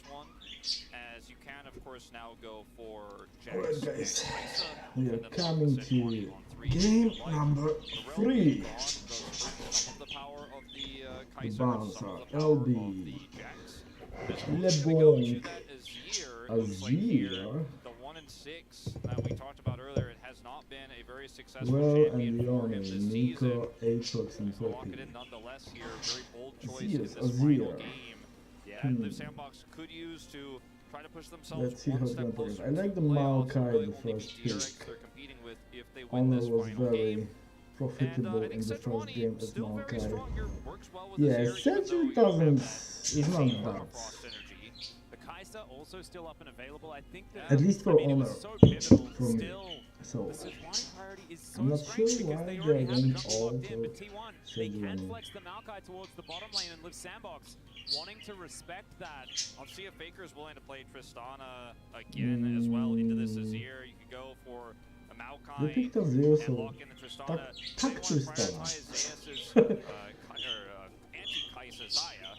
this one, as you can, of course, now go for Alright, Jax guys, and Kai'Sa, we are and then coming lock to Sejuani on 3. game Like, number the realm 3. gone does hurt some of the power of the The Kai'Sa, bounds some are of the power of LB, the Jax. As Le who's going to go to Bonk, that Azir? It looks like here, Azir, the 1 and 6 that we talked about earlier, it has not been a very successful well, champion and for him Leone, this season. Nico, Aatrox, and So lock it Poppy. in nonetheless here. Very bold choice Azir, in this final Azir. game that Live Sandbox could use to try to push themselves Let's see one how it's step gonna closer turn. I like to the playoffs. Maokai, Really the only first DRX pick. they're competing with if they win Honor this was final very game. profitable I in think the first Sejuani game as still very Maokai. strong here. Works well with Yeah, Azir, even though Seju you don't have doesn't, that is not insane bad. Permafrost energy. The Kai'Sa also still up and available. I think that At least for I mean, Honor, it was so pivotal. for me. Still, So, the Sejuani priority is so I'm not strange sure because why they they already have the went jungle all locked in. for But T1, they can Sejuani. flex the Maokai towards the bottom lane and Live Sandbox wanting to respect that. I'll see if Faker's willing to play Tristana again as well into this Azir. You could go for a they Maokai picked Azir, and so lock in the Tristana. tak They want to Tristana. prioritize Zeus's anti-Kai'Sa Xayah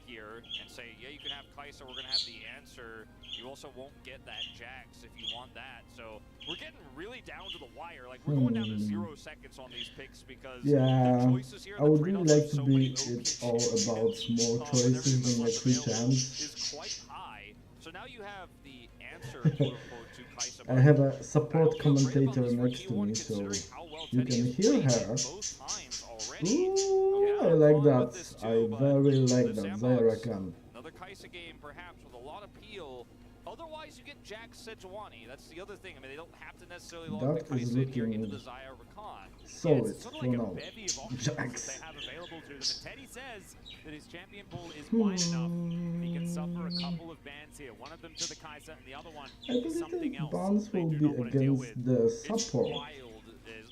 here and say, yeah, you can have Kai'Sa, we're going to have the answer. You also won't get that Jax if you want that. So we're getting really down to the wire. Like, we're going down to 0 seconds on these picks because yeah, the choices here, I the would really trade-offs like are to so be many it OP all about more and choices everything than like that's 3 available champs. is quite high. So now you have the answer, quote-unquote, to Kai'Sa. I have a I support don't feel great about commentator this for next to T1 me, so considering how well you Teddy can has hear played her. both times already. Ooh, Yeah, I like fun that. with this I too, but very like Live that. Sandbox, Zyrakan. another Kai'Sa game, perhaps with a lot of appeal. Otherwise, you get Jax Sejuani. That's the other thing. I mean, they don't have to necessarily lock That the is Kai'Sa in here looking into the Xayah Rakan. solid It's sort of for like a now. bevy of options Jax. that they have available to them. And Teddy says that his champion pool is wide enough. He can suffer a couple of bans here. One of them to the Kai'Sa and the other one I believe something the else. bans they will do be not want to deal against with. the It's support. wild.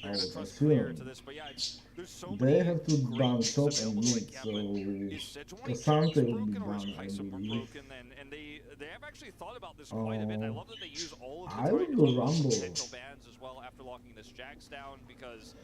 They're I going to would trust Clear assume. to this, but yeah, there's so They many have to great ban picks top and available. mid, Like, yeah, so but is Sejuani Cassante Jax will be broken or is banned, I Kai'Sa believe. broken? And they have actually thought about this quite a bit. I love that they use all of the I would time go to look Rumble. at potential bans as well after locking this Jax down because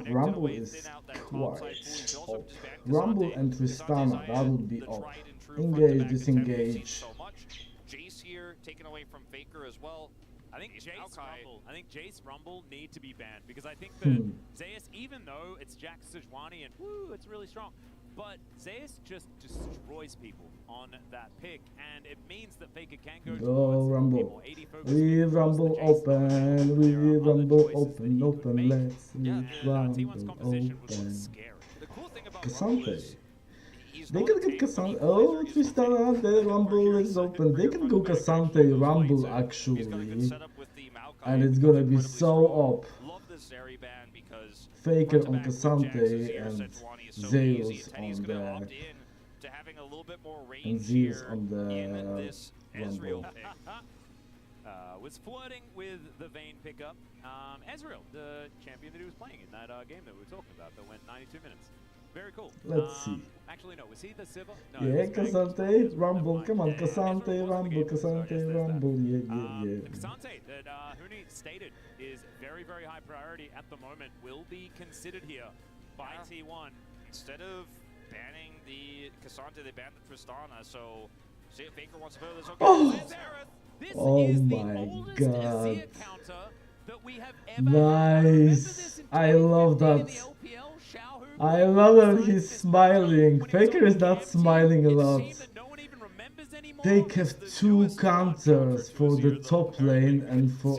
Rumble away, is thin out that top quite side pool. You can also up. just ban Rumble Cassante. and Cassante's Tristana, that Xayah, would be the up. tried and true Engage, front-to-back attempt we've seen disengage. so much. Jace here taken away from Faker as well. I think Ace Jace Maokai. Rumble. I think Jace Rumble need to be banned because I think that Zeus, even though it's Jax Sejuani and woo, it's really strong, but Zeus just destroys people on that pick, and it means that Faker can go Go towards Rumble. people 80 focus We pick across Rumble the Jace open, line. we There are other Rumble choices that open, he could open, make. let's Yeah, T1's Rumble composition was open. scary. The cool thing about Rumble Cassante. is he's They not can a get tank, but Cassante. equalizer Oh, is Tristana, the Rumble is open. They can go Cassante Rumble He's got a good actually. setup with the Maokai. And it's Becomes gonna be incredibly so strong. up. Love this Zeri ban because Faker on front-to-back with Jax, Cassante Azir, and Sejuani is so Zeus easy, and Teddy's on gonna the opt in to having a little bit more range and Zeus here on the in this Ezreal Rumble. pick. Was flirting with the Vayne pickup. Ezreal, the champion that he was playing in that game that we were talking about that went 92 minutes. Very cool. Let's see. Actually, no. Was he the Sivir? No, Yeah, it was Meg. Cassante, Rumble, Never come on, mind. Ezreal Cassante, was the Rumble, game, so I guess Cassante, there's that. Rumble, yeah, The Cassante that Huni stated is very, very high priority at the moment will be considered here by T1. Instead of banning the Cassante, they banned the Tristana, so see if Faker wants to play this. Okay, Oh! this is Aerith. This Oh is the my oldest God. Azir counter that we have ever had. I remember Nice. this in I love 2015 in that. the LPL. Xiaohu I played love that alongside he's this smiling. matchup when he was Faker on is the not KMT. smiling a It's lot. shame that no one even remembers anymore. They It's have the two newest counters to for the Azir, though. top lane and for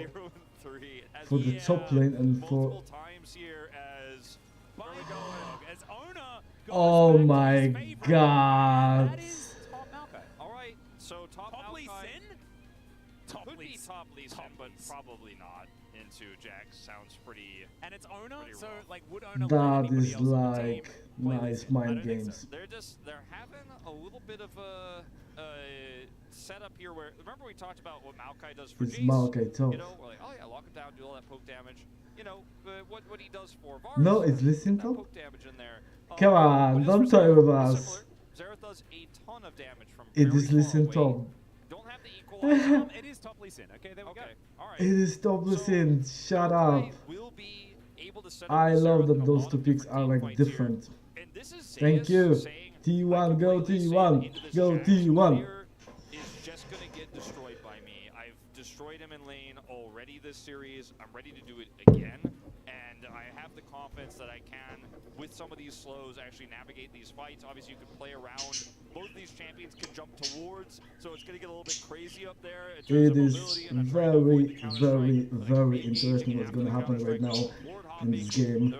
0-3. As for the he, top lane and for. multiple times here as By where we dog, as owner goes Oh back to my his favorite. God. That is top Maokai. all right. So top Top Lee Maokai Sin? Top could Lee be Sin. top Lee Sin, Top but Lee Sin. probably not. Into Jax sounds pretty. And it's owner, Pretty so rough. like would owner let That anybody is else on the like team play Lee nice Sin? I mind don't think so. games. They're having a little bit of a setup here where remember we talked about what Maokai does for It's Jace. Maokai top. You know, we're like, oh yeah, lock him down, do all that poke damage. You know, what he does for Varus. No, it's get listen that top. poke damage in there. Come on, but as don't for toy Xerath, with very us. similar. Xerath does a ton of damage from It very is far listen away. top. Don't have the equalizer. It is top Lee Sin. Okay, there we Okay, go. all right. It is top So, listen. Shut Maokai up. will be able to set up I with love Xerath in that a those lot two of picks different are team like fights here. different. And this is Thank Zeus you. saying, I T1, can go play Lee Sin T1. into this Go Jax T1. clear in lane already this series. I'm ready to do it again. And I have the confidence that I can, with some of these slows, actually navigate these fights. Obviously, you can play around. Both these champions can jump towards, so it's going to get a little bit crazy up there in terms It of is mobility and trying to avoid the very interesting what's gonna happen right now in this game.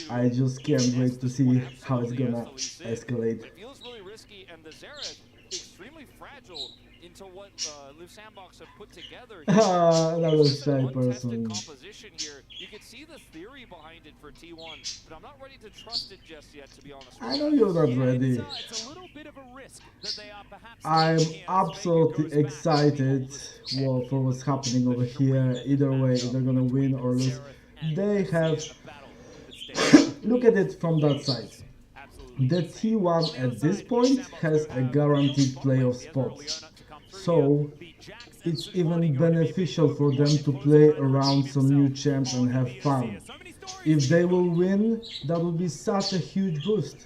I just can't wait to see how it's gonna escalate. It feels really risky, and the Xerath extremely fragile into what Live Sandbox have put together. Another It's just shy an untested person. composition here. You can see the theory behind it for T1, but I'm not ready to trust it just yet, to be honest. I know you're not ready. It's a little bit of a risk that they are perhaps I'm taking here as Faker absolutely goes back. excited for what's happening over here. Either way, they're gonna win or lose. They have. Look at it from that side. The T1 at this point has a guaranteed playoff spot. So it's even beneficial for them to play around some new champs and have fun. If they will win, that will be such a huge boost.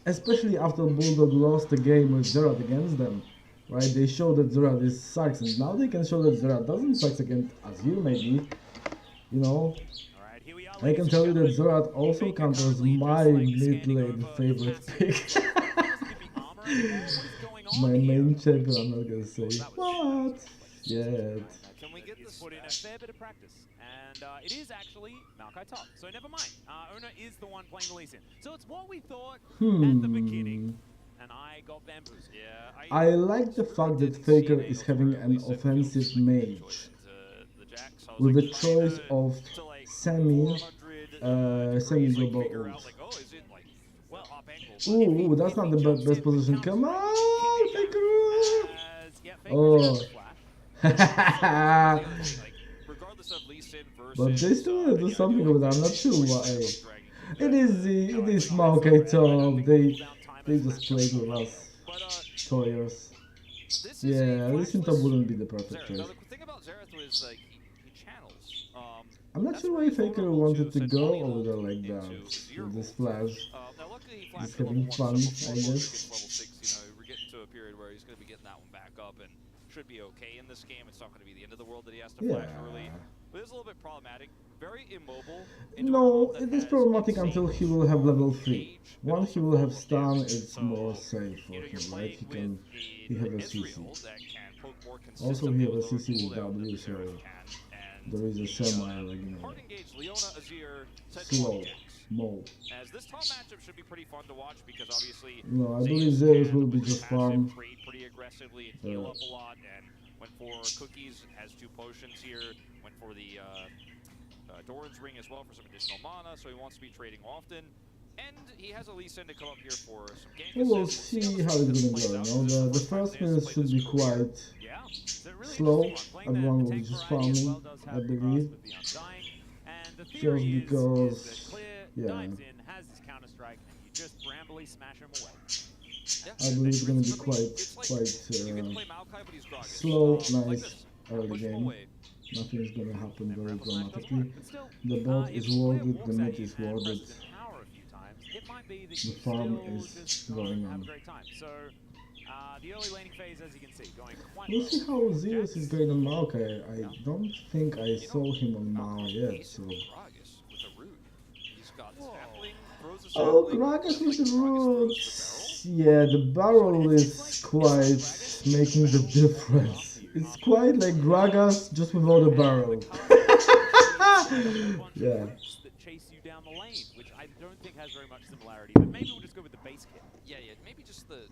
Especially after Bulldog lost the game with Xerath against them. Right? They showed that Xerath is sucks, and now they can show that Xerath doesn't suck against Azir maybe. You know, I can tell you that Xerath also counts as my mid-lane favorite pick. My main champion, I'm not gonna say what yet. Can we get this put in a fair bit of practice? And it is actually Maokai top, so never mind. Owner is the one playing the Lee Sin. So it's what we thought at the beginning. And I got bamboozled. Yeah, I like the fact that Faker is having an offensive mage with the choice of semi-global ult. Ooh, that's not the best position. Come on, Faker! Oh. But they still want to do something with that. I'm not sure why. It is Maokai top. They just played with us. Toyers. Yeah, Lee Sin top wouldn't be the perfect choice. I'm not sure why Faker wanted to go over there like that, with this flash. Just having fun, I guess. We're getting to a period where he's going to be getting that one back up and should be okay in this game. It's not going to be the end of the world that he has to flash early. But it's a little bit problematic. Very immobile. No, it is problematic until he will have level 3. Once he will have stun, it's more safe for him, right? He have a CC. Also he have a CC with W, so there is a semi, like, you know, slow mode. As this top matchup should be pretty fun to watch because obviously no, I believe Zeus will be just farm. Pretty aggressively and heal up a lot, and went for Cookies, has 2 potions here, went for the Doran's Ring as well for some additional mana, so he wants to be trading often. And he has a Lee Sin to come up here for some gank We will see how it's gonna go, you know. The first minutes should be quite slow. Everyone will be just farming, I believe. Just because, yeah. I believe it's gonna be quite slow, nice early game. Nothing is gonna happen very dramatically. The bot is warded, the mid is warded. The farm is going on. We'll see how Zeus is going on Maokai. I don't think I saw him on Mao yet, so... Oh, Gragas with the roots! Yeah, the barrel is quite making the difference. It's quite like Gragas, just without a barrel. Yeah. Chase you down the lane, which I don't think has very much similarity, but maybe we'll just go with the base kit. Yeah, maybe just the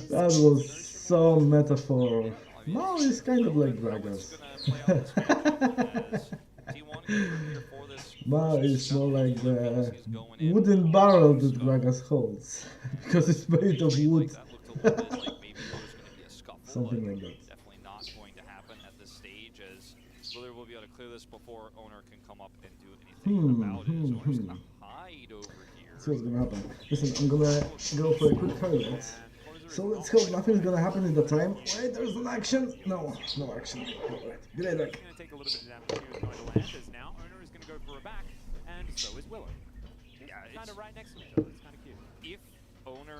That was so metaphor. Mao is kind of like Gragas. Mao is more like the wooden barrel that Gragas holds, because it's made of wood. Something like that. Definitely not going to happen at this stage, as Willer will be able to clear this before Owner can come up and do anything about it. So Owner's going to hide over here. Let's see what's gonna happen. Listen, I'm gonna go for a quick toilet. So let's hope nothing's gonna happen in the time. Wait, there's an action. No action. Alright, good day, back. Going to take a little bit of damage here, going to land, as now Owner is going to go for a back, and so is Willow. Yeah, Kind of right next to each other. It's kind of cute. If Owner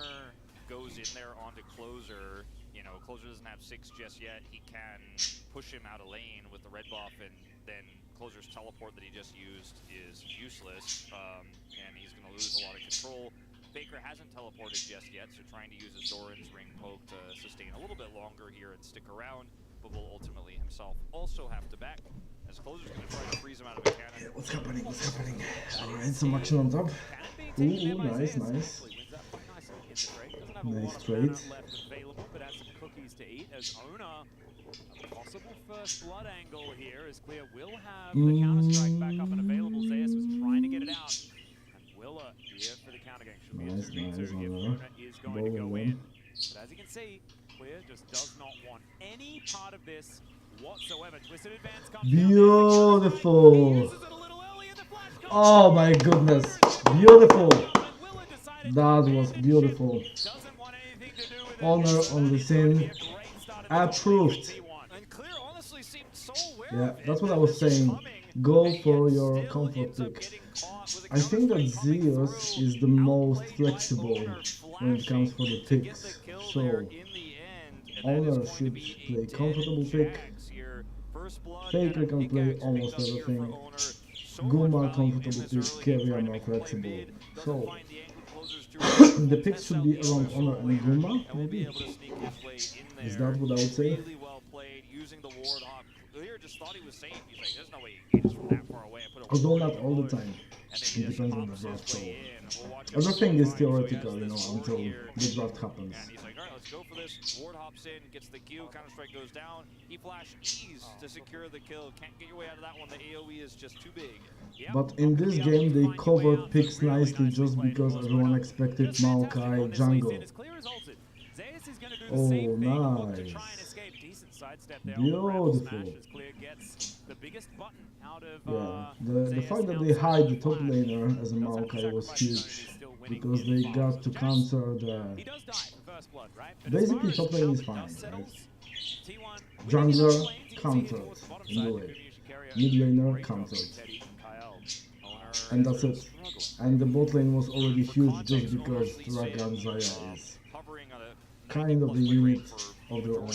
goes in there onto closer, know, Closer doesn't have 6 just yet. He can push him out of lane with the red buff, and then Closer's teleport that he just used is useless, and he's going to lose a lot of control. Faker hasn't teleported just yet, so trying to use his Doran's ring poke to sustain a little bit longer here and stick around, but will ultimately himself also have to back, as Closer's going to try to freeze him out of a cannon. Yeah, what's happening? What's happening? Alright, some action on top. Ooh, nice, nice. Nice trade. But has some cookies to eat as Owner. A possible first blood angle here is clear. Will have the counter strike back up and available. Zeus was trying to get it out. And Willa here for the counter gang. Should be Nice, a 2v2 nice, if Owner is going to go in. But as you can see, Clear just does not want any part of this whatsoever. Twisted advance comes Beautiful. Oh my goodness. Beautiful. That was beautiful. Honor on the scene. Approved. Yeah, that's what I was saying. Go for your comfort pick. I think that Zeus is the most flexible when it comes for the picks. So, Honor should play comfortable pick. Faker can play almost everything. Guma comfortable pick, Keria more flexible. So, the picks should be around Honor and Guma, maybe. Is that what I would say? Although not all the time. It depends on the draft, so everything is theoretical, you know, until the draft happens. And he's like, alright, let's go for this. Ward hops in, gets the Q, Counter-Strike goes down. He flash E's to secure the kill. Can't get your way out of that one. The AoE is just too big. But in this game, they covered picks nicely just because everyone expected Maokai jungle. Oh, nice. Beautiful. Yeah, the fact that they hide the top laner as a Maokai was huge, because they got to counter the... Basically, top lane is fine, right? Jungler countered in the way. Mid laner countered. And that's it. And the bot lane was already huge just because Dragon Zaya is kind of the unit of their own.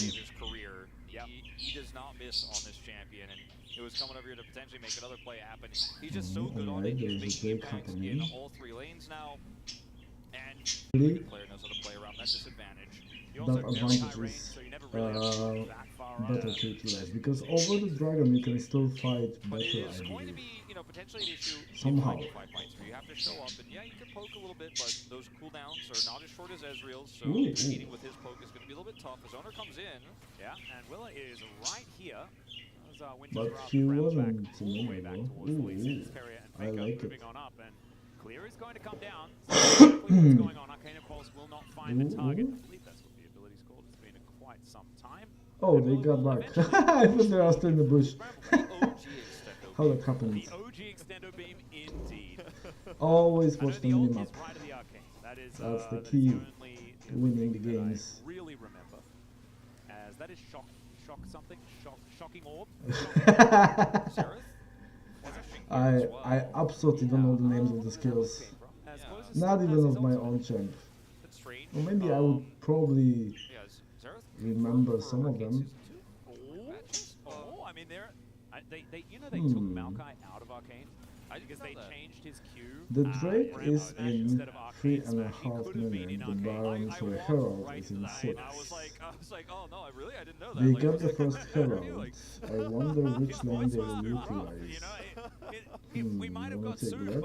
He does not miss on this champion, and it was coming over here to potentially make another play happen. He's just so good on it. He's making impacts in all 3 lanes now, and the player knows how to play around that disadvantage. That advantage is better to utilize, because over the dragon you can still fight better, I believe. Potentially an issue somehow. You have to show up, and yeah, you can poke a little bit, but those cooldowns are not as short as Ezreal's, so meeting with his poke is going to be a little bit tough. As Owner comes in, yeah, and Willa is right here. But he wasn't amenable. Ooh, I like it. On and Clear is going to come down. So what's going on? Arcana Pulse will not find the target. I believe that's what the ability's called. It's been quite some time. Oh, they got back. I thought they were still in the bush. How that happened. The OG Extendo Beam indeed. Always watch the minimap. Right of the arcane. That's the key to winning the games. Really remember, as that is shock shocking orb. I absolutely don't know the names of the skills. Not even of my own champ. Or maybe I would probably remember some of them. Oh, I mean, they took Maokai out of Arcane because they changed his Q. The Drake is in 3.5 minutes. The Baron, so Herald is in 6. I was like, oh no, I didn't know that. They got the first Herald. I wonder which lane they will utilize. We might have got sued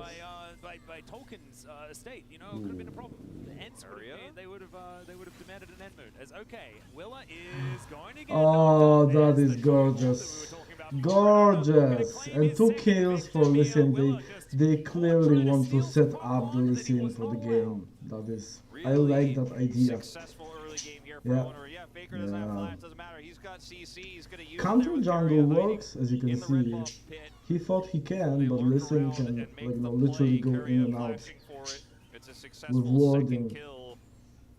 by Tolkien's estate. You know, it could have been a problem. Hence, they would have demanded an end mood. As okay, Willa is going to get. Oh, that is gorgeous. Gorgeous! And 2 kills for Lee Sin. They clearly want to set up the Lee Sin for the game. That is, I like that idea. Yeah. Counter jungle works, as you can see. He thought he can, but Lee Sin can, literally go in and out with warding.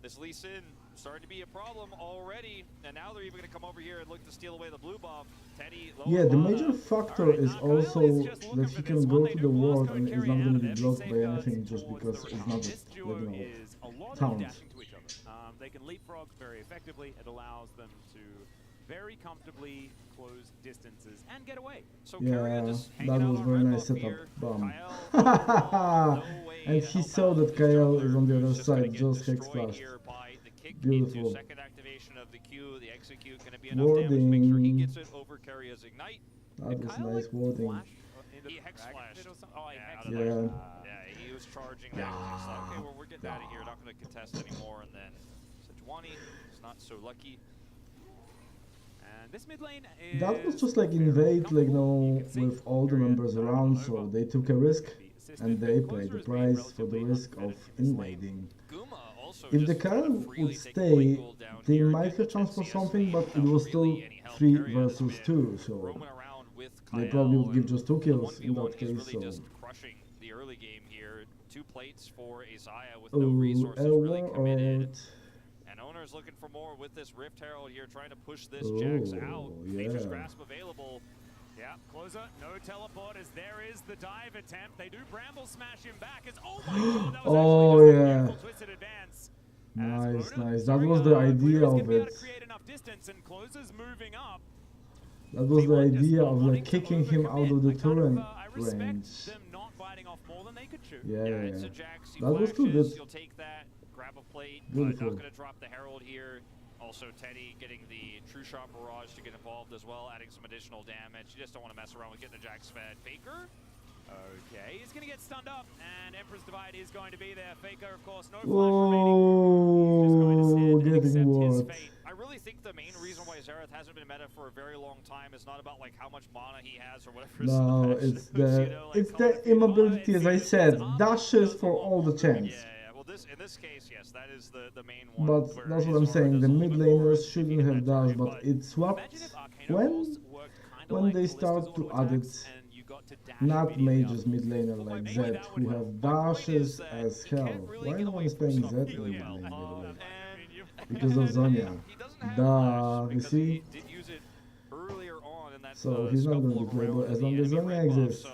This Lee Sin starting to be a problem already, and now they're even going to come over here and look to steal away the blue buff. Teddy, yeah, the major factor is also that he can go to the ward and is not going to be blocked by anything just because it's not, taunt. They can leapfrog very effectively. It allows them to very comfortably close distances and get away. So Yeah, just that was very nice setup. Bam. And he saw that Kyle is on the other side, just hex flashed. Beautiful. Second activation of the Q, the execute, going to be enough damage to make sure he Warding. gets it over Karya's ignite. That was Kyle, nice like, wording. flash into He the hex dragon flashed. pit or something? Oh, he Yeah, hex out of there. flashed. Yeah, he was charging that. He's like, okay, well, we're getting out of here. Not going to contest anymore. And then Sejuani is not so lucky. And this mid lane is That was just like invade, like, with all the members around, so they took a risk and they paid the price for the risk of invading. If the Kyle would stay, they might have chance for something, but it was still 3 versus 2, so they probably would give just 2 kills in that case, so... Crushing the early game here. 2 plates for Isaiah with no resources really committed. And Owner's looking for more with this Rift Herald here, trying to push this Jax out. Nature's Grasp available. Yeah, closer, no teleport as there is the dive attempt. They do Bramble smash him back as, oh my god, that was actually just a beautiful twisted advance. Nice. That was the idea of it. Create enough distance and Closer's moving up. That was the idea of like kicking him out of the turret I respect range. them not biting off more than they could chew. Yeah. It's a Jax, he That was too flashes, good. you'll take that, grab a plate, Beautiful. not going to drop the Herald here. Also, Teddy getting the True Shot Barrage to get involved as well, adding some additional damage. You just don't want to mess around with getting the Jax fed. Faker? Okay, he's going to get stunned up, and Emperor's Divide is going to be there. Faker, of course, no flash Whoa, remaining. He's just going to sit and getting accept his what? fate. I really think the main reason why Xerath hasn't been meta for a very long time is not about like how much mana he has or whatever. No, it's the immobility, as I said, dashes for all the champs. Yeah. Well, in this case, yes, that is the main one. But that's what I'm saying, the mid laners shouldn't have dash, but it swapped when they start to add it. Not mages mid laner like Zed, who have dashes as hell. Why no one is playing Zed in mid lane, by the way? Because of Zonya. Duh, you see? So he's not going to be playable as long as Zonya exists.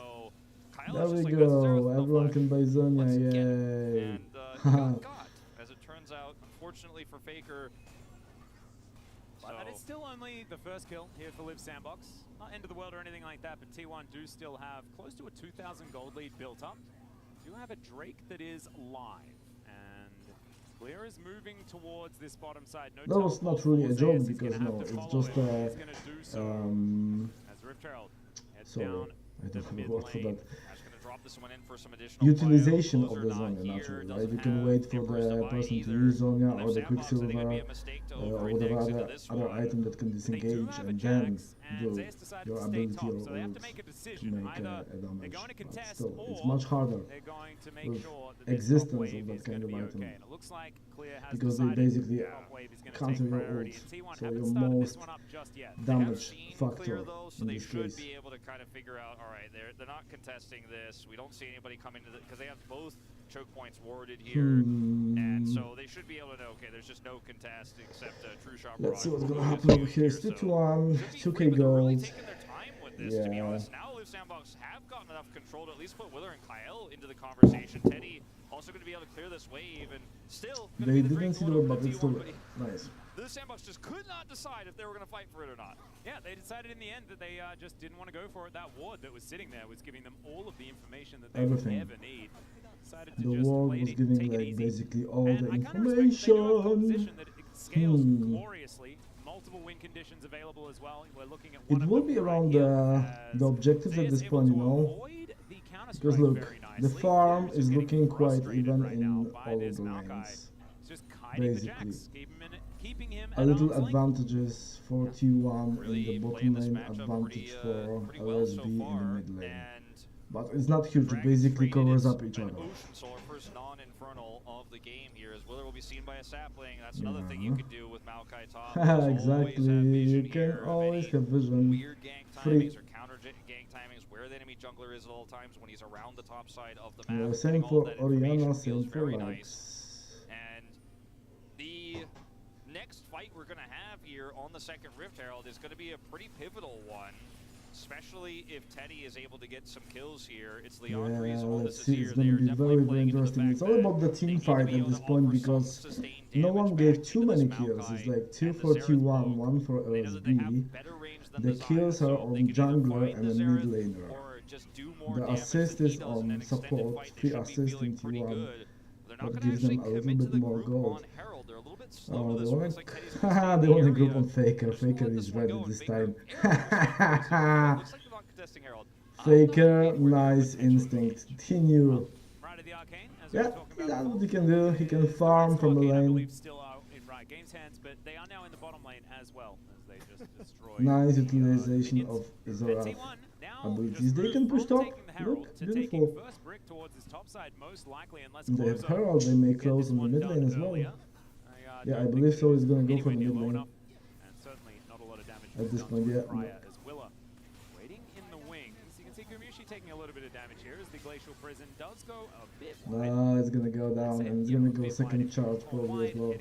There we go, everyone can buy Zonya, yay! As it turns out, unfortunately for Faker. And it's still only the first kill here for Live Sandbox. Not end of the world or anything like that, but T1 do still have close to a 2,000 gold lead built up. Do have a Drake that is live, and Clear is moving towards this bottom side. No that was not really a joke because no, it's just as Rift Herald heads sorry, down I don't the have a word for that. This one in for some additional Utilization of Closer the not Zonya, here, naturally, right? doesn't You can have wait for Emperor's the Divide person to either. use Zonya Live or the Sandbox, I think Quicksilver it'd be a mistake to or over-index whatever into other this other one. item that can They do disengage have a and then Jax, and do Zeus decided your to stay ability top, or so they have to ult make a to decision. make Either a they're damage. going to But contest, still, or it's much harder they're going to make with sure that this existence top of wave that is kind going to of be item. okay. And it looks like Clear has Because they decided basically the top wave is going to counter take your priority, ult, and T1 so haven't your started most this one up just yet. damage Clear factor though, so in they this should case. be able to kind of figure out. All right, they're not contesting this. We don't see anybody coming to the because they have both choke points warded here, and so they should be able to know. Okay, there's just no contest except a True Shot. Let's see what's gonna happen over here. It's 2-1, 2k Really gold. taking their time with this, to be honest. Now Live Sandbox have gotten enough control to at least put Wither and Kyle into the conversation. Teddy also going to be able to clear this wave, and still They didn't see the wave, but it's still nice. The Sandbox just could not decide if they were going to fight for it or not. Yeah, they decided in the end that they just didn't want to go for it. That ward that was sitting there was giving them all of the information that they would ever need. Decided to The just ward play was it, giving take it like easy. basically all And the I kind of respect they do have a information. composition that it scales gloriously. Multiple win conditions available as well. We're looking at one It of will them be right around here the objectives at as this Zeus able point, to you know. avoid the Because counterstrike look, very the nicely. farm Clear's is getting looking quite frustrated even right now in by all of this the Maokai. lanes. It's just hiding the Basically. Jax, keeping him A at little arm's length. advantages for T1 Really in the playing bottom this lane, matchup advantage for pretty well so LSB in the far, mid lane. and But it's not huge, it Dragon basically traded covers its up each an other. Ocean Soul, first non-infernal of the game here, as Wither will be seen by a sapling. That's another thing you could do with Maokai top. Exactly, you can always have vision. Weird gank Free. timings or counter gank timings where the enemy jungler is at all times when he's around the top side of the Yeah, map. same Getting all for that information Oriana, feels same for very Lux. nice. And the next fight we're going to have here on the second Rift Herald is going to be a pretty pivotal one. especially if Teddy is able to get some kills here. It's Yeah, Leandri's on let's this see. here. It's going to be very, very interesting. It's all about the team fight at this point because no one gave too many kills. It's like 2 for T1, 1 for LSB. The kills are on jungler and a mid laner. The assist is on support, 3 assists in T1. That gives them a little bit more gold. Oh, they want to they want to group on Faker. Faker is ready this time. Faker, nice instinct. He knew. Yeah, he does what he can do. He can farm from the lane. Nice utilization of Zorath abilities. They can push top. Look, beautiful. They have Herald. They may close on the mid lane as well. Yeah, I believe so. He's gonna go for the mid lane. At this point, yeah. Taking a little bit of damage here as the glacial prison does go a bit No, it's gonna go down and it's gonna go second charge probably as well.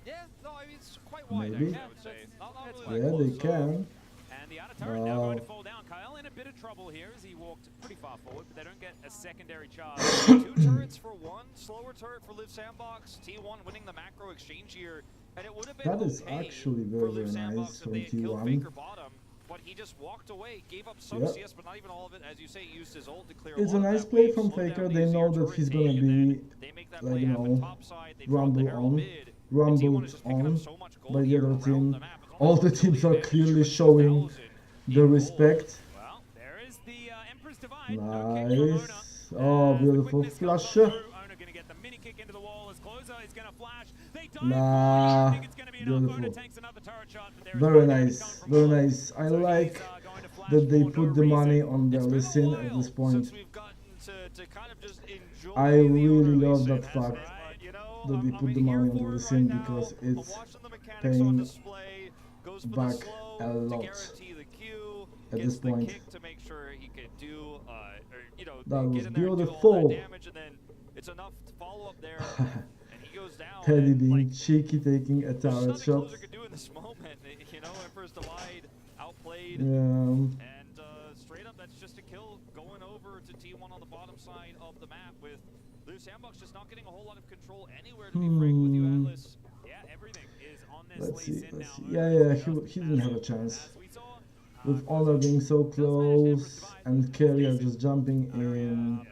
Yeah, no, I mean, it's quite wide. Maybe. I would say. Yeah, they can. And the outer turret now going to fall down. Kyle in a bit of trouble here as he walked pretty far forward, but they don't get a secondary charge. 2 turrets for 1, slower turret for Live Sandbox. T1 winning the macro exchange here, and it would have been That is actually very, very nice from T1. But he just walked away, gave up some CS, but not even all of it. As you say, used his ult to clear. It's a nice play from Faker. They know that he's gonna be, like, you know, rumbled on by the other team. All the teams are clearly showing the respect. Well, there is the Emperor's Divide. Nice. Oh, beautiful flush. Nah, beautiful. Very nice, very nice. I like that they put the money on the Listen at this point. I really love that fact that they put the money on the Listen because it's paying back a lot at this point. That was beautiful. Teddy being cheeky, taking a turret shot. And straight up, that's just a kill going over to T1 on the bottom side of the map with Blue Sandbox just not getting a whole lot of control anywhere, to be frank with you, Atlas. Yeah, everything is on this Let's see, Lee let's see. now. Yeah, he didn't have a chance. With Honor being so close and Carrier just jumping in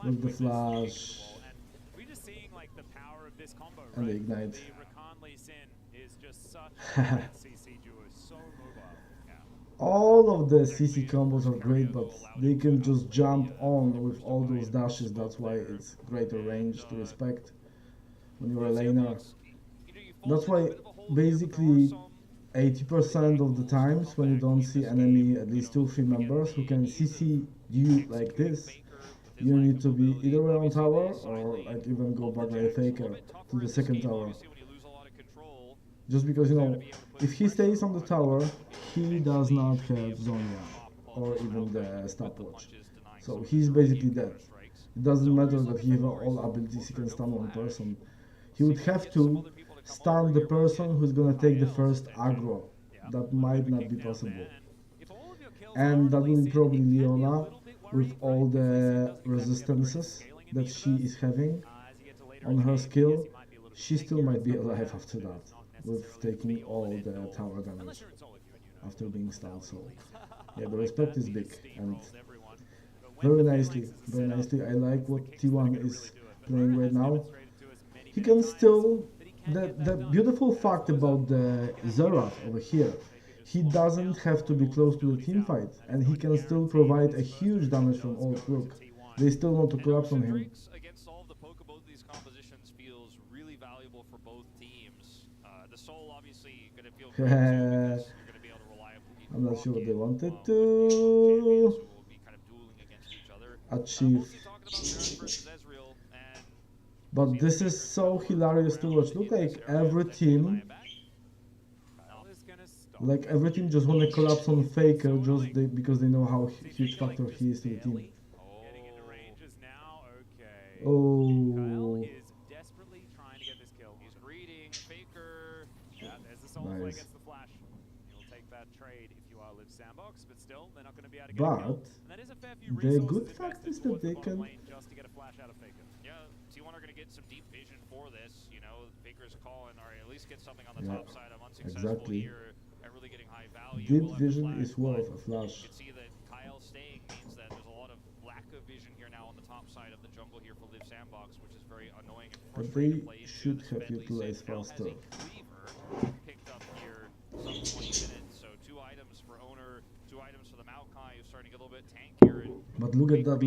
with the flash and the ignite. All of the CC combos are great, but they can just jump on with all those dashes. That's why it's greater range to respect when you're a laner. That's why basically 80% of the times when you don't see enemy, at least 2-3 members who can CC you like this, you need to be either way on tower or like even go back like a Faker to the second tower. Just because, you know, if he stays on the tower, he does not have Zonia or even the stopwatch. So he's basically dead. It doesn't matter that he has all abilities, he can stun one person. He would have to stun the person who's gonna take the first aggro. That might not be possible. And that will be probably Leona with all the resistances that she is having on her skill. She still might be alive after that, with taking all the tower damage after being stunned. So yeah, the respect is big and very nicely, very nicely. I like what T1 is playing right now. He can still, the beautiful fact about the Zorath over here, he doesn't have to be close to the team fight and he can still provide a huge damage from Old Crook. They still want to collapse on him. I'm not sure what they wanted to achieve. But this is so hilarious to watch. Look, like every team just want to collapse on Faker just because they know how huge factor he is to the team. Oh. Nice. you are Live Sandbox, but still, they're not going to be able to get a But kill. And that is a fair few the resources good fact invested is that towards they the bottom can. lane just to get a flash out of Faker. Yeah, T1 are going to get some deep vision for this. You know, Faker's calling, or at least get something on the Yeah, top side. I'm unsuccessful exactly. here at really getting high value. Deep We'll have the vision flash, is worth but a flash. you can see that Kyle staying means that there's a lot of lack of vision here now on the top side of the jungle here for Live Sandbox, which is very annoying and But frustrating they to play into. should This have Medley utilized six now has faster. a cleaver picked up here some 20 minutes. So 2 items for Owner, 2 items for the Maokai, who's starting to get a little bit tankier. And But look at that,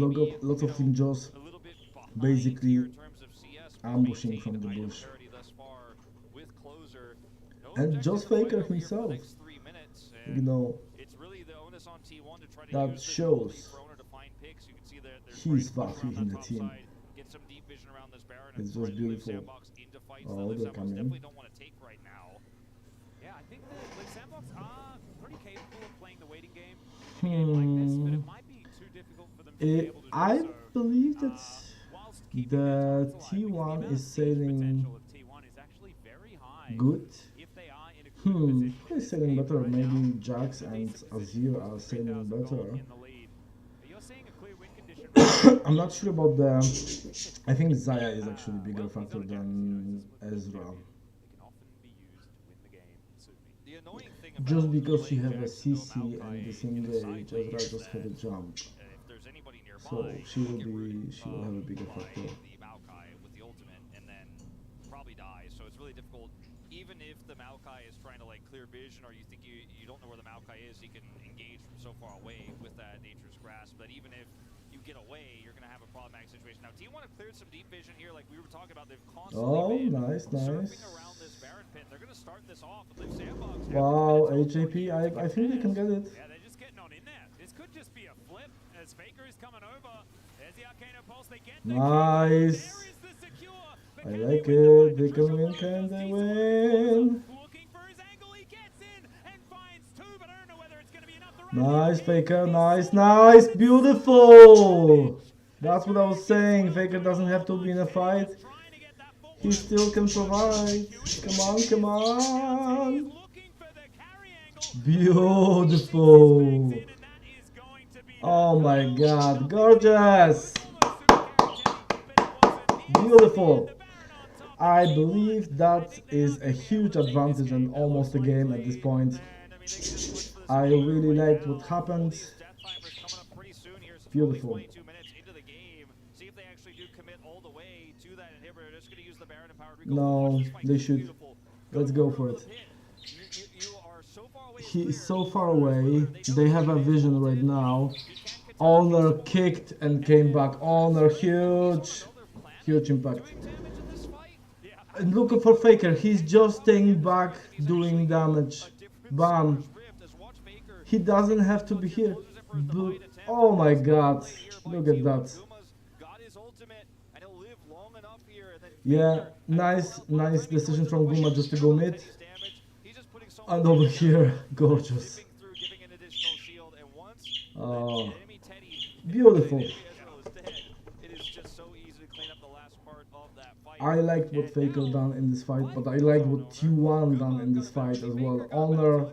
lots of Team Jaws a little bit behind basically here in terms of CS, but ambushing from the maintained bush. item parity thus far with Closer. No And objective Joss to fight Faker over here for the himself, next 3 minutes, you and know, it's really the onus on T1 to try to that use this shows ability for Owner to find picks. You can see that there's he's great push value around in that the top team. side, get some deep vision around this Baron, It's and just try to Live beautiful. Sandbox into fights that Oh, Live they're Sandbox coming. definitely don't want to take right now. Yeah, I think that Live Sandbox are pretty capable of playing the waiting game in a game like this, but it might be too difficult for them to be able to do I so. believe that Whilst keeping their the turrets alive, because the T1 amount of is siege sailing potential of T1 is actually very high good. if they are in a good position Who in is this sailing game better? right Maybe now. Jax They're in a and decent position Azir with are sailing 3,000 gold better. in the lead. But you're seeing a clear win condition right now. I'm not sure about the. I think Zaya is actually a bigger Well, he's factor not a Jax, than he's just a Ezra. They can often be used to win the game. Suit me. The annoying thing Just about because you playing have a Jax and no CC and Maokai the in same a way, side Ezra lane is just had a that, jump. if there's anybody nearby, So she you will get rid have a of bigger by factor. the Maokai with the ultimate, and then probably die. So it's really difficult. Even if the Maokai is trying to like clear vision, or you think you don't know where the Maokai is, he can engage from so far away with that Nature's Grasp. But even if you get away, you're gonna have a problematic situation. Now T1 have cleared some deep vision here, like we were talking about. They've constantly Oh, been nice, surfing nice. around this Baron pit. They're gonna start this off with Live Sandbox. Wow, After 10 minutes, HAP, I think they can get it. Yeah, they're just getting on in there. This could just be a flip as Faker is coming over. There's the Arcano Pulse. They get the Nice. kill. There is the secure. But I can like they win the it. fight? They The can triple win. one Can does they T2 win? looking for his angle. He gets in and finds 2, but I don't know whether it's going to be enough. Nice, Faker. Nice, nice. Beautiful. That's what I was saying. Faker doesn't have to be in a fight. He still can provide. Come on, come on. Beautiful. Oh my god, gorgeous. Beautiful. I believe that is a huge advantage and almost a game at this point. I really liked what happened. Beautiful. No, they should. Let's go for it. He is so far away. They have a vision right now. Owner kicked and came back. Owner, huge impact. And look for Faker. He's just staying back, doing damage. Bam. He doesn't have to be here. Oh my god. Look at that. Yeah, nice decision from Guma just to go mid. And over here, gorgeous. Oh, beautiful. I liked what Faker done in this fight, but I liked what T1 done in this fight as well. Honor,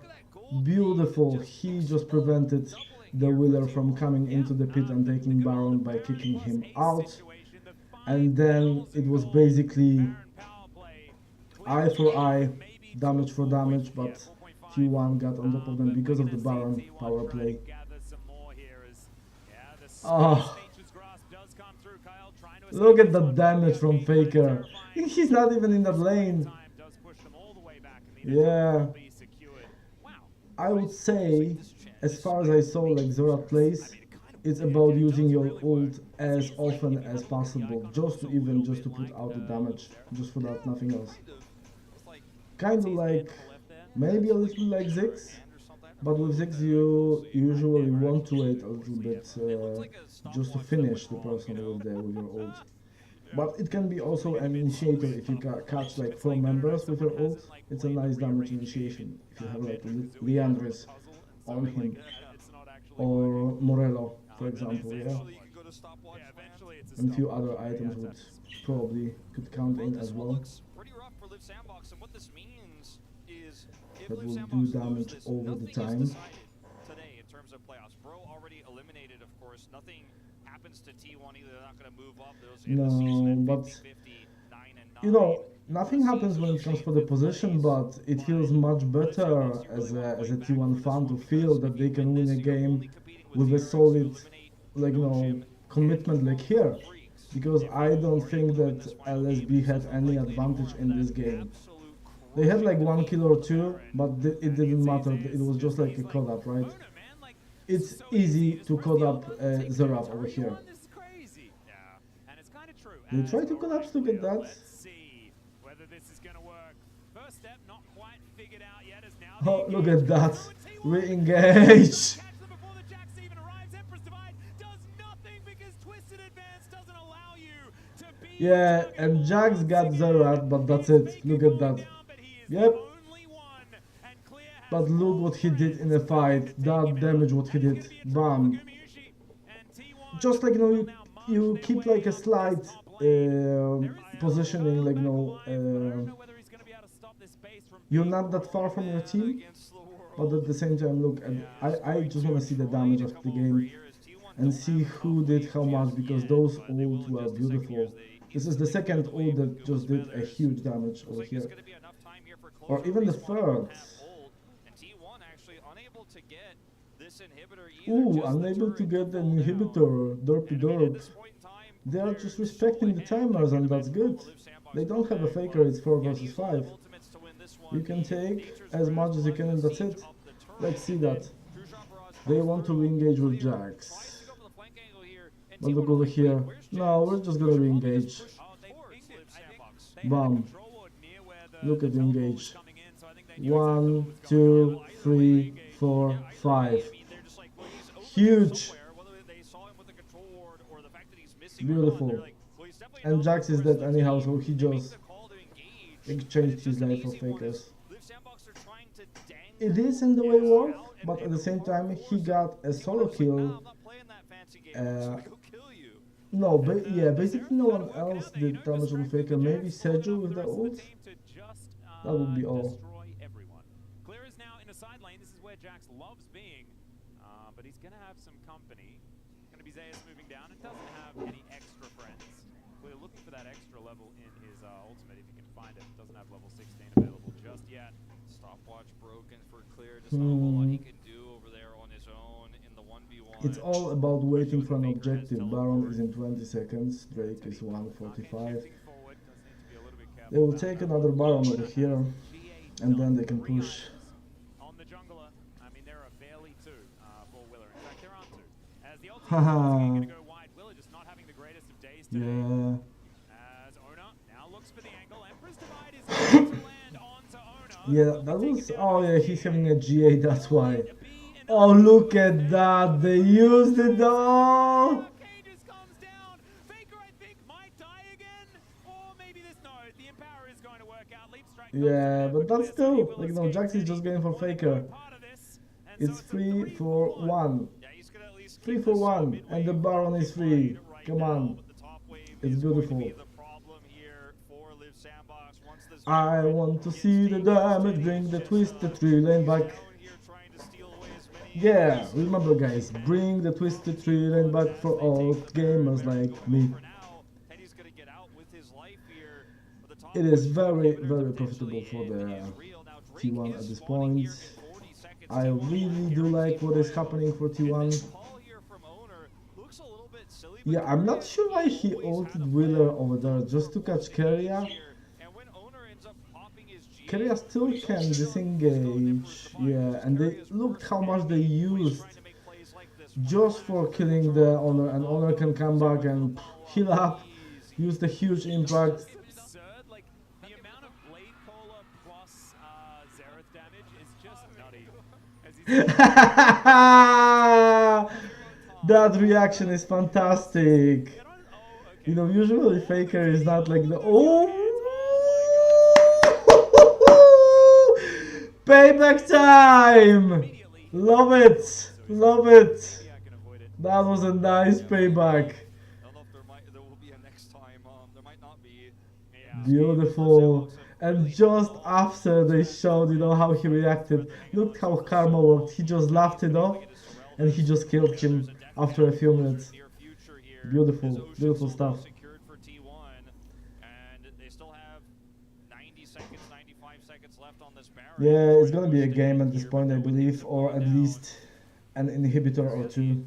beautiful. He just prevented the Wheeler from coming into the pit and taking Baron by kicking him out. And then it was basically eye for eye, damage for damage, but T1 got on top of them because of the Baron power play. Oh, look at the damage from Faker. He's not even in that lane. Yeah, I would say, as far as I saw like Zora plays, it's about using your ult as often as possible, just to put out the damage, just for that, nothing else. Kind of like, maybe a little like Ziggs, but with Ziggs you usually want to wait a little bit just to finish the person with your ult. But it can be also an initiator if you catch like 4 members with your ult. It's a nice damage initiation if you have like Leandris on him or Morello, for example, yeah. And a few other items would probably could count in as well. That will do damage over the time. terms of playoffs. Bro already eliminated, of course. Nothing happens to T1 either. They're not going to move up. Those in the season No, at but 50-50, 9-9. you know, nothing happens when it comes for the position, but it feels much better as a T1 fan to feel that they can win a game with a solid, like, you know, commitment like here. Because I don't think that LSB had any advantage in this game. They had like 1 kill or 2, but it didn't matter. It was just like a call-up, right? It's easy to call up Zeraf over here. They try to collapse, look at that. Oh, look at that. Re-engage. Yeah, and Jax got Zerat, but that's it. Look at that. Yep. But look what he did in the fight. That damage what he did. Bam. Just like, you know, you keep like a slight positioning, like, you know, you're not that far from your team, but at the same time, look, I just want to see the damage of the game and see who did how much, because those ults were beautiful. This is the second ult that just did a huge damage over here. Or even the third. Ooh, unable to get an inhibitor. Derpy derp. They are just respecting the timers, and that's good. They don't have a faker, it's 4 versus 5. You can take as much as you can, and that's it. Let's see that. They want to re-engage with Jax. But look over here. No, we're just gonna re-engage. Bam. Look at the engage. 1, 2, 3, 4, 5. Huge. Beautiful. And Jax is dead anyhow, so he just exchanged his life for fakers. It is in the way worth, but at the same time he got a solo kill. No, but yeah, basically no one else did damage on Faker. Maybe Sergio with the ult. That would be all. Clear is now in the side lane. This is where Jax loves being, but he's gonna have some company. Gonna be Zeus moving down and doesn't have any extra friends. We're looking for that extra level in his ultimate if he can find it. Doesn't have level 16 available just yet. Stopwatch broken for Clear. Just not a whole lot he can do over there on his own in the 1v1. It's all about waiting for an objective. Baron is in 20 seconds. Drake is 1:45. They will take another Baron over here, and then they can push. On the jungler, I mean, there are barely two for Willer. In fact, there aren't two. As the ultimate Haha. is going to go wide, Willer just not having the greatest of days today. Yeah. As Ona now looks for the angle. Emperor's Divide is going to land onto Ona. Yeah, that was. Oh yeah, he's having a GA. That's why. Oh, look at that! They used it all. Yeah, but that's still, like, you know, Jax is just going for Faker. It's 3 for 1. 3 for 1, and the Baron is free. Come on. It's beautiful. I want to see the damage, bring the twisted 3-lane back. Yeah, remember guys, bring the twisted 3-lane back for all gamers like me. It is very, very profitable for the T1 at this point. I really do like what is happening for T1. Yeah, I'm not sure why he ulted Wheeler over there, just to catch Keria. Keria still can disengage, yeah, and they looked how much they used just for killing the Honor, and Honor can come back and heal up, use the huge impact. That reaction is fantastic. You know, usually Faker is not like the payback time. Love it, love it. That was a nice payback. Beautiful. And just after they showed, you know, how he reacted, look how Karma worked. He just laughed it off and he just killed him after a few minutes. Beautiful, beautiful stuff. Secured for T1, and they still have 90 seconds, 95 seconds left on this barrel. Yeah, it's gonna be a game at this point, I believe, or at least an inhibitor or two.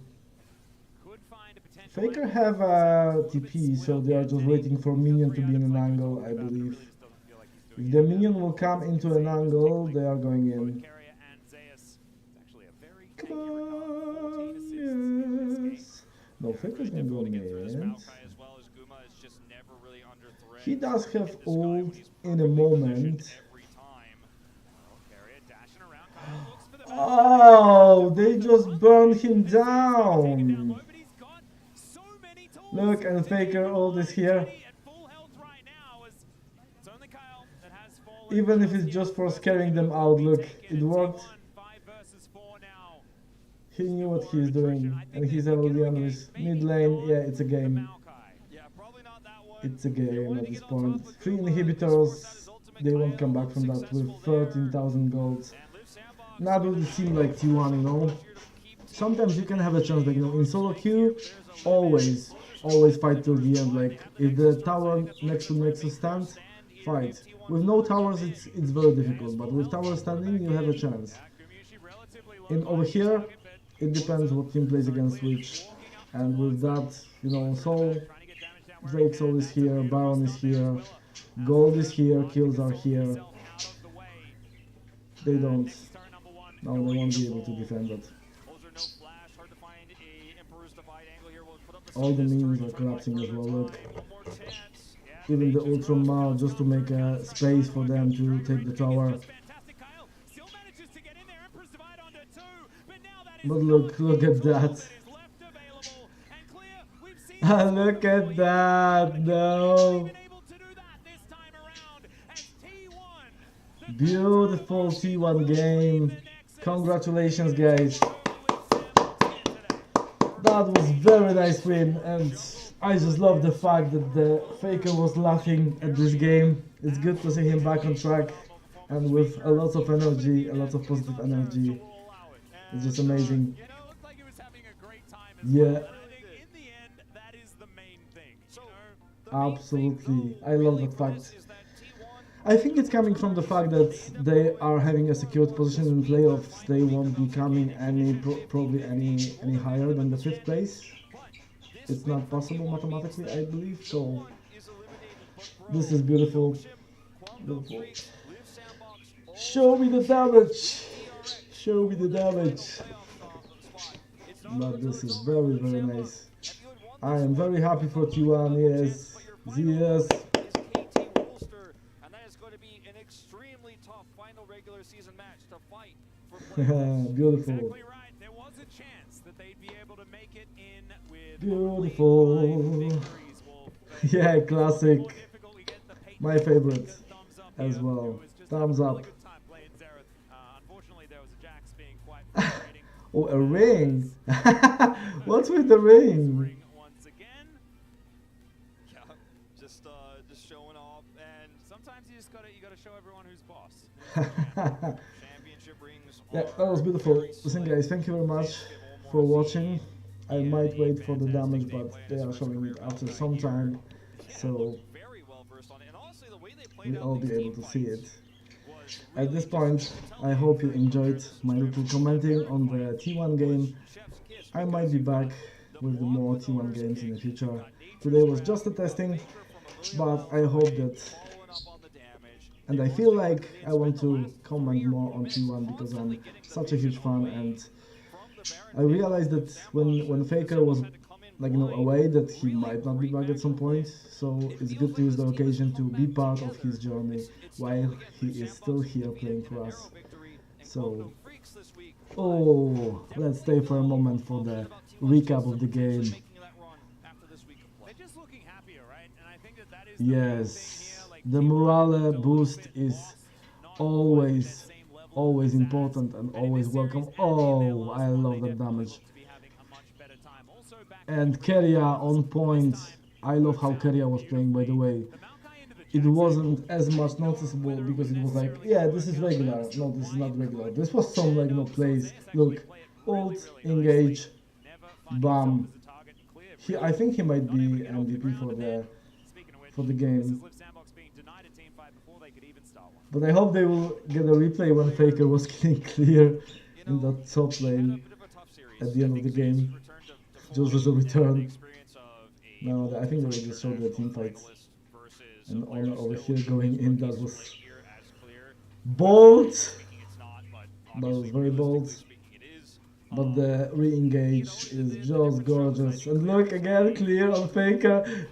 Faker have a TP, so they are just waiting for minion to be in an angle, I believe. If the minion will come into an angle, they are going in. Come on, yes. No, Faker's gonna go mid. He does have ult in a moment. Oh, they just burned him down. Look, and Faker ult is here. Even if it's just for scaring them out, look, it worked. He knew what he's doing, and he's already on his mid lane. Yeah, it's a game. It's a game at this point. 3 inhibitors, they won't come back from that with 13,000 golds. Not really seem like T1, you know. Sometimes you can have a chance, like, you know, in solo queue, always fight till the end. Like, if the tower next to Nexus stands, fight. With no towers, it's very difficult, but with towers standing, you have a chance. In over here, it depends what team plays against which, and with that, you know, Soul, Drake Soul is here, Baron is here, Gold is here, kills are here. They don't. No, they won't be able to defend that. All the minions are collapsing as well, look. Even the Ultra Mao just to make a space for them to take the tower. But look at that. Look at that, no. Beautiful T1 game. Congratulations, guys. That was very nice win, and I just love the fact that the Faker was laughing at this game. It's good to see him back on track and with a lot of energy, a lot of positive energy. It's just amazing. Yeah. Absolutely. I love that fact. I think it's coming from the fact that they are having a secured position in playoffs. They won't be coming probably any higher than the 5th place. It's not possible mathematically, I believe. So this is beautiful. Beautiful. Show me the damage. Show me the damage. But this is very nice. I am very happy for T1. Yes. Yes. Beautiful. Beautiful. Yeah, classic. My favorite as well. Thumbs up. Oh, a ring. What's with the ring? Just showing off, and sometimes you gotta show everyone who's boss. Championship rings. Yeah, that was beautiful. Listen, guys, thank you very much for watching. I might wait for the damage, but they are showing it after some time, so we'll all be able to see it. At this point, I hope you enjoyed my little commenting on the T1 game. I might be back with more T1 games in the future. Today was just a testing, but I hope that, and I feel like I want to comment more on T1 because I'm such a huge fan, and I realized that when Faker was, like, you know, away, that he might not be back at some point, so it's good to use the occasion to be part of his journey while he is still here playing for us. So, oh, let's stay for a moment for the recap of the game. Yes, the morale boost is always important and always welcome. Oh, I love that damage. And Keria on point. I love how Keria was playing, by the way. It wasn't as much noticeable because it was like, yeah, this is regular. No, this is not regular. This was some, like, you know, plays. Look, ult, engage, Never find bam. himself as a target and clear. I think he might Not able be to get off the MVP ground, for and the then, speaking of which, for the this game. is Liv Sandbox being denied a team fight before they could even start one. But I hope they will get a replay when Faker was killing clear in that top lane at the end of the game. Just as a return. No, I think they will just show the team fights. And Honor over here going in, that was bold. That was very bold. But the re-engage is just gorgeous. And look again, clear on Faker.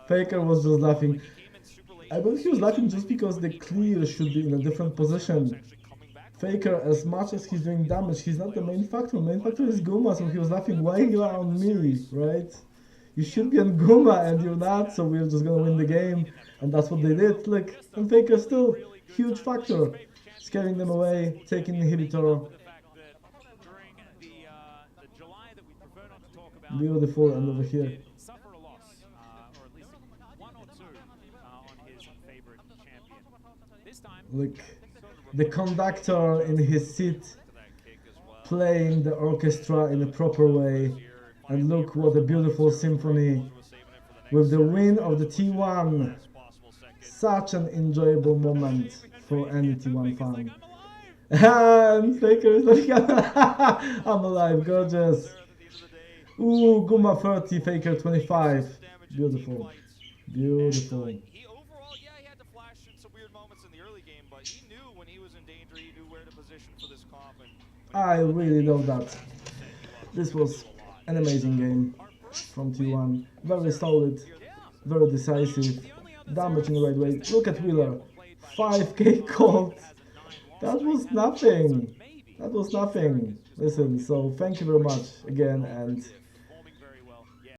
Faker was just laughing. I believe he was laughing just because the clear should be in a different position. Faker, as much as he's doing damage, he's not the main factor. Main factor is Guma, so he was laughing, why you are on me, right? You should be on Guma and you're not, so we're just gonna win the game. And that's what they did. Look, and Faker still, huge factor. Scaring them away, taking inhibitor. Beautiful, and over here. Suffer a loss, or at least one or two on his favorite champion. This time, Look, the conductor in his seat, playing the orchestra in a proper way. And look what a beautiful symphony. With the win of the T1. Such an enjoyable moment for any T1 fan. And Faker is like, I'm alive, gorgeous. Ooh, Guma 30, Faker 25. Beautiful. Beautiful. He overall, yeah, he had to flash in some weird moments in the early game, but he knew when he was in danger, he knew where to position for this comp. And I really love that. This was an amazing game from T1. Very solid, very decisive, damage in the right way. Look at Wheeler, 5k gold. That was nothing. That was nothing. Listen, so thank you very much again, and